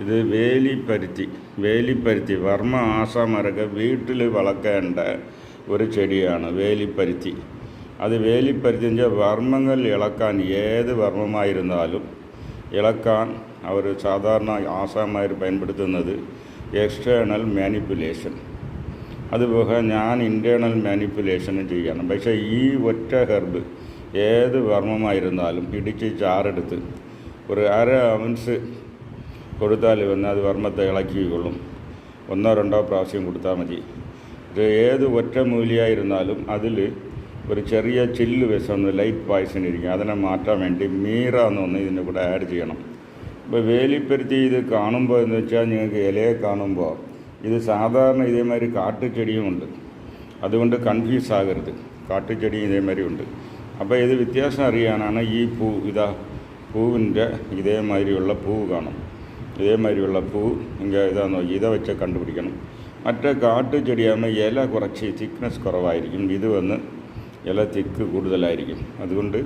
ഇത് വേലിപ്പരുത്തി വർമ്മ ആസാമരൊക്കെ വീട്ടിൽ വളർത്തേണ്ട ഒരു ചെടിയാണ് വേലിപ്പരുത്തി. അത് വേലിപ്പരുത്തി വെച്ചാൽ വർമ്മങ്ങൾ ഇളക്കാൻ, ഏത് വർമ്മമായിരുന്നാലും ഇളക്കാൻ അവർ സാധാരണ ആസാമാർ பயன்படுത്തുന്നത് എക്സ്റ്റേണൽ മാനിപ്പുലേഷൻ. അതുപോലെ ഞാൻ ഇൻറ്റേർണൽ മാനിപ്പുലേഷനും ചെയ്യണം. പക്ഷേ ഈ ഒറ്റ ഹെർബ് ഏത് വർമ്മമായിരുന്നാലും ഇടിച്ച് ചാറെടുത്ത് ഒരു 1/2 ഔൺസ് കൊടുത്താൽ വന്ന് അത് വർമ്മത്തെ ഇളക്കിക്കൊള്ളും. 1-2 പ്രാവശ്യം കൊടുത്താൽ മതി. ഇത് ഏത് ഒറ്റ മൂലിയായിരുന്നാലും അതിൽ ഒരു ചെറിയ ചില്ല് വിഷം, ലൈറ്റ് പോയ്സൺ ഇരിക്കും. അതിനെ മാറ്റാൻ വേണ്ടി മീറ എന്നൊന്ന് ഇതിൻ്റെ കൂടെ ആഡ് ചെയ്യണം. ഇപ്പോൾ വേലിപ്പരുത്തി ഇത് കാണുമ്പോൾ എന്ന് വെച്ചാൽ നിങ്ങൾക്ക് ഇലയെ കാണുമ്പോൾ ഇത് സാധാരണ ഇതേമാതിരി കാട്ടുചെടിയുമുണ്ട്. അതുകൊണ്ട് കൺഫ്യൂസ് ആകരുത്. കാട്ടുചെടിയും ഇതേമാതിരി ഉണ്ട്. അപ്പോൾ ഇത് വ്യത്യാസം അറിയാനാണ് ഈ പൂവിൻ്റെ ഇതേമാതിരിയുള്ള പൂവ് കാണും. ഇതേമാതിരിയുള്ള പൂ ഇതാണെന്നോ ഇത വെച്ച് കണ്ടുപിടിക്കണം. മറ്റേ കാട്ടുചെടിയാകുമ്പോൾ ഇല കുറച്ച് തിക്നെസ് കുറവായിരിക്കും. ഇത് വന്ന് ഇല തിക്ക് കൂടുതലായിരിക്കും. അതുകൊണ്ട്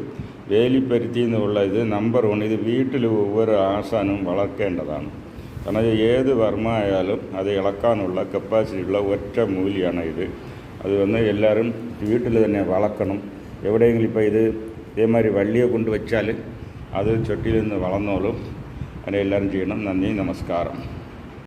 വേലിപ്പരുത്തി എന്നുള്ള ഇത് നമ്പർ 1 ഇത് വീട്ടിൽ ഒவ்வொரு ആസാനും വളർത്തേണ്ടതാണ്. കാരണം ഏത് വർമ്മ ആയാലും അത് ഇളക്കാനുള്ള കപ്പാസിറ്റിയുള്ള ഒറ്റ മൂലിയാണ് ഇത്. അത് വന്ന് എല്ലാവരും വീട്ടിൽ തന്നെ വളർത്തണം. എവിടെയെങ്കിലും ഇപ്പോൾ ഇത് ഇതേമാതിരി വള്ളിയെ കൊണ്ട് വെച്ചാൽ അത് ചട്ടിയിൽ നിന്ന് വളർന്നോളും. അങ്ങനെ എല്ലാവരും ചെയ്യണം. നന്ദി, നമസ്കാരം.